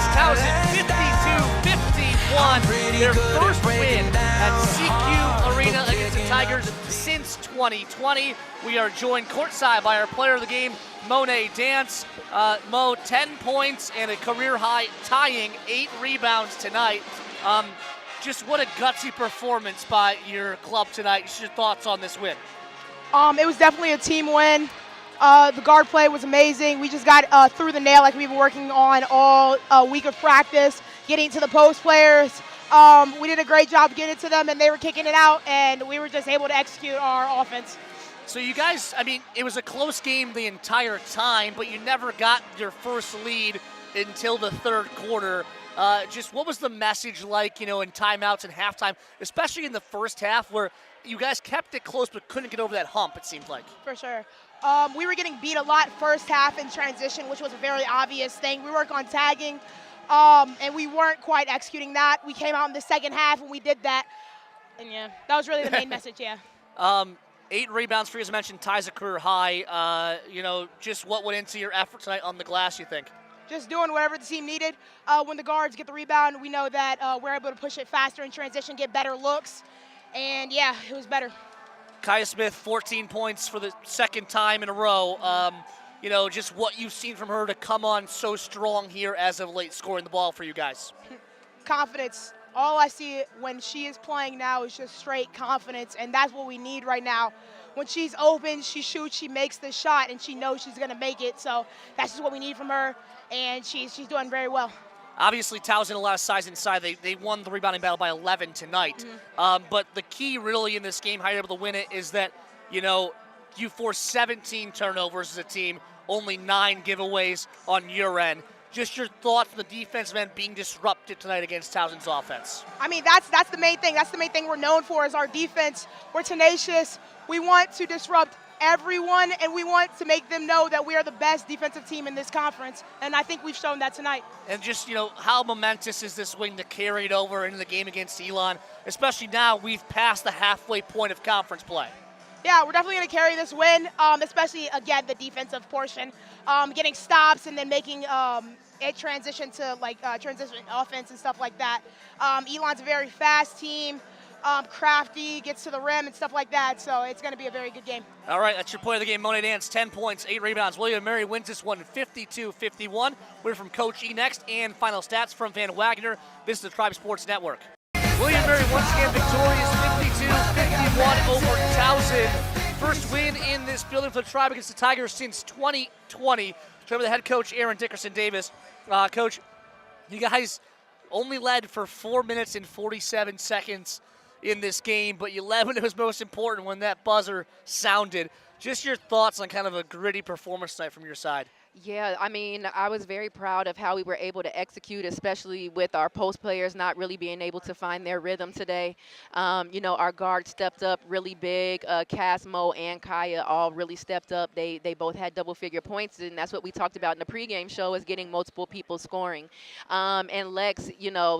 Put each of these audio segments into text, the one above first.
It's Towson 52-51. Their first win at CQ Arena against the Tigers since 2020. We are joined courtside by our player of the game, Monet Davis. Mo, 10 points and a career high, tying 8 rebounds tonight. Just what a gutsy performance by your club tonight. Just your thoughts on this win? It was definitely a team win. The guard play was amazing. We just got through the nail like we've been working on all week of practice, getting to the post players. We did a great job getting to them, and they were kicking it out, and we were just able to execute our offense. So you guys, I mean, it was a close game the entire time, but you never got your first lead until the third quarter. Just what was the message like, in timeouts and halftime, especially in the first half where you guys kept it close but couldn't get over that hump, it seemed like? For sure. We were getting beat a lot first half in transition, which was a very obvious thing. We work on tagging, and we weren't quite executing that. We came out in the second half, and we did that. And, yeah, that was really the main message, yeah. 8 rebounds for you, as I mentioned, ties a career high. Just what went into your effort tonight on the glass, you think? Just doing whatever the team needed. When the guards get the rebound, we know that we're able to push it faster in transition, get better looks. And, yeah, it was better. Kaya Smith, 14 points for the second time in a row. Just what you've seen from her to come on so strong here as of late, scoring the ball for you guys. Confidence. All I see when she is playing now is just straight confidence, and that's what we need right now. When she's open, she shoots, she makes the shot, and she knows she's going to make it. So that's just what we need from her, and she's doing very well. Obviously, Towson a lot of size inside. They won the rebounding battle by 11 tonight. Mm-hmm. But the key really in this game, how you're able to win it, is that, you forced 17 turnovers as a team, only 9 giveaways on your end. Just your thoughts on the defensive end being disrupted tonight against Towson's offense. I mean, that's the main thing. That's the main thing we're known for is our defense. We're tenacious. We want to disrupt everyone, and we want to make them know that we are the best defensive team in this conference, and I think we've shown that tonight. And just, how momentous is this win to carry it over into the game against Elon, especially now we've passed the halfway point of conference play? Yeah, we're definitely going to carry this win, especially, again, the defensive portion, getting stops and then making it transition to, transition offense and stuff like that. Elon's a very fast team. Crafty, gets to the rim and stuff like that, so it's going to be a very good game. All right, that's your player of the game, Monet Davis, 10 points, 8 rebounds. William & Mary wins this one 52-51. We're from Coach E next, and final stats from Van Wagner. This is the Tribe Sports Network. William & Mary once again victorious, 52-51 over Towson. First win in this building for the Tribe against the Tigers since 2020. Remember the head coach, Erin Dickerson Davis. Coach, you guys only led for 4 minutes and 47 seconds in this game, but you led when it was most important, when that buzzer sounded. Just your thoughts on kind of a gritty performance tonight from your side. Yeah, I mean, I was very proud of how we were able to execute, especially with our post players not really being able to find their rhythm today. Our guards stepped up really big. Cass, Mo, and Kaya all really stepped up. They both had double-figure points, and that's what we talked about in the pregame show, is getting multiple people scoring. And Lex,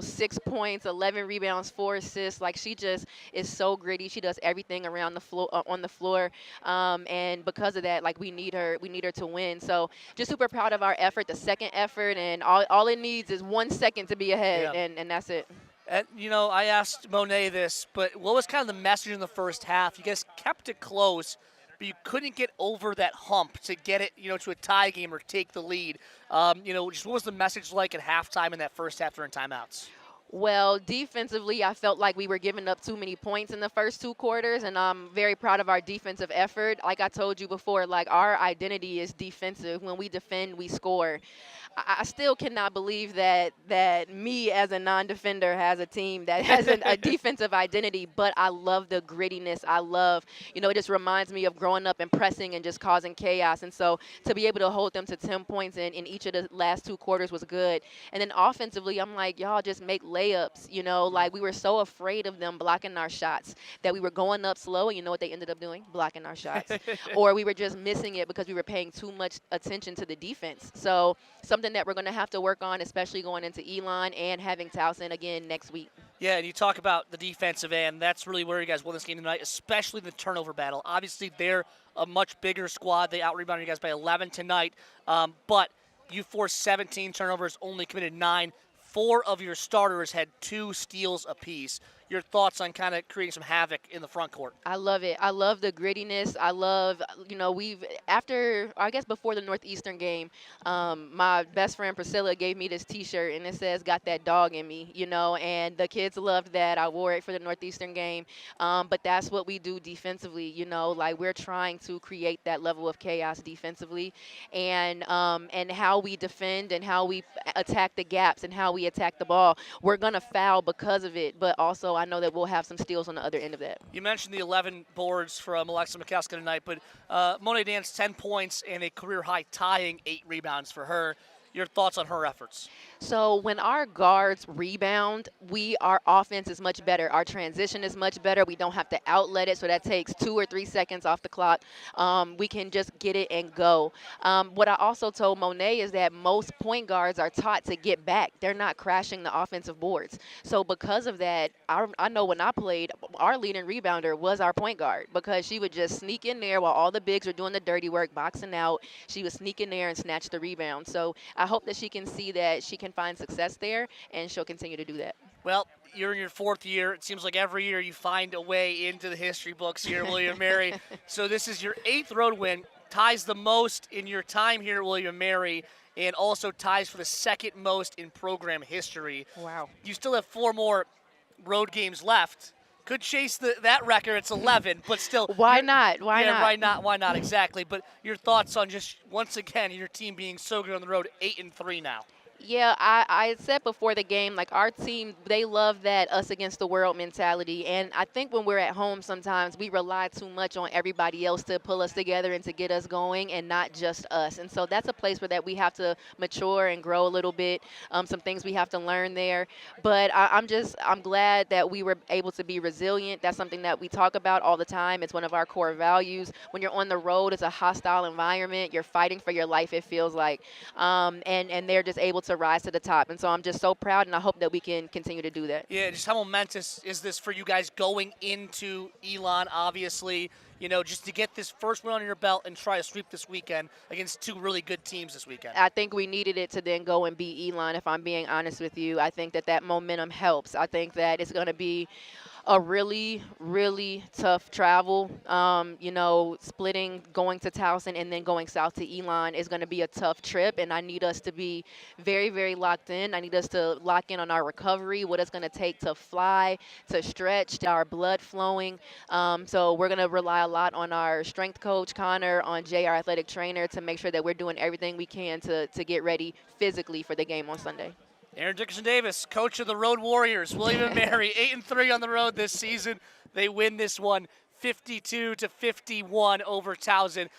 6 points, 11 rebounds, 4 assists. Like, she just is so gritty. She does everything around the floor, on the floor, and because of that, we need her to win. So just super proud of our effort, the second effort, and all it needs is 1 second to be ahead, yeah. and that's it. And, I asked Monet this, but what was kind of the message in the first half? You guys kept it close, but you couldn't get over that hump to get it, to a tie game or take the lead. Just what was the message like at halftime in that first half during timeouts? Well, defensively, I felt like we were giving up too many points in the first 2 quarters, and I'm very proud of our defensive effort. Like I told you before, our identity is defensive. When we defend, we score. I still cannot believe that me as a non-defender has a team that has a defensive identity, but I love the grittiness. I love, it just reminds me of growing up and pressing and just causing chaos. And so to be able to hold them to 10 points in each of the last 2 quarters was good. And then offensively, I'm like, y'all just make layups, we were so afraid of them blocking our shots that we were going up slow, and you know what they ended up doing? Blocking our shots. Or we were just missing it because we were paying too much attention to the defense. So something that we're going to have to work on, especially going into Elon and having Towson again next week. Yeah, and you talk about the defensive end. That's really where you guys won this game tonight, especially the turnover battle. Obviously, they're a much bigger squad. They out-rebounded you guys by 11 tonight. But You forced 17 turnovers, only committed 9. 4 of your starters had 2 steals apiece. Your thoughts on kind of creating some havoc in the front court? I love it. I love the grittiness. I love, I guess before the Northeastern game, my best friend Priscilla gave me this T-shirt, and it says, "Got that dog in me," and the kids loved that. I wore it for the Northeastern game. But that's what we do defensively, like we're trying to create that level of chaos defensively, and how we defend and how we attack the gaps and how we attack the ball. We're going to foul because of it, but also I know that we'll have some steals on the other end of that. You mentioned the 11 boards from Alexa McCaskill tonight, but Monet Davis 10 points and a career-high tying 8 rebounds for her. Your thoughts on her efforts? So when our guards rebound, our offense is much better. Our transition is much better. We don't have to outlet it, so that takes 2 or 3 seconds off the clock. We can just get it and go. What I also told Monet is that most point guards are taught to get back. They're not crashing the offensive boards. So because of that, I know when I played, our leading rebounder was our point guard because she would just sneak in there while all the bigs were doing the dirty work, boxing out. She would sneak in there and snatch the rebound. So I hope that she can see that she can find success there, and she'll continue to do that. Well, you're in your 4th year. It seems like every year you find a way into the history books here, William & Mary. So this is your 8th road win, ties the most in your time here at William & Mary, and also ties for the 2nd most in program history. Wow. You still have 4 more road games left. Could chase that record. It's 11, but still. Why not? Why not? Why not? Why not? Exactly. But your thoughts on just, once again, your team being so good on the road, 8-3 now. Yeah, I said before the game, like our team, they love that us against the world mentality. And I think when we're at home sometimes we rely too much on everybody else to pull us together and to get us going and not just us. And so that's a place where that we have to mature and grow a little bit, some things we have to learn there. But I'm glad that we were able to be resilient. That's something that we talk about all the time. It's one of our core values. When you're on the road, it's a hostile environment. You're fighting for your life, it feels like. And they're just able to rise to the top. And so I'm just so proud, and I hope that we can continue to do that. Yeah, just how momentous is this for you guys going into Elon, obviously, just to get this first win on your belt and try to sweep this weekend against 2 really good teams this weekend? I think we needed it to then go and beat Elon, if I'm being honest with you. I think that momentum helps. I think that it's going to be a really, really tough travel. Splitting, going to Towson, and then going south to Elon is going to be a tough trip, and I need us to be very, very locked in. I need us to lock in on our recovery, what it's going to take to fly, to stretch, to our blood flowing. So we're going to rely a lot on our strength coach, Connor, on Jay, our athletic trainer, to make sure that we're doing everything we can to get ready physically for the game on Sunday. Erin Dickerson Davis, coach of the Road Warriors. William & Mary, 8-3 on the road this season. They win this one 52-51 over Towson.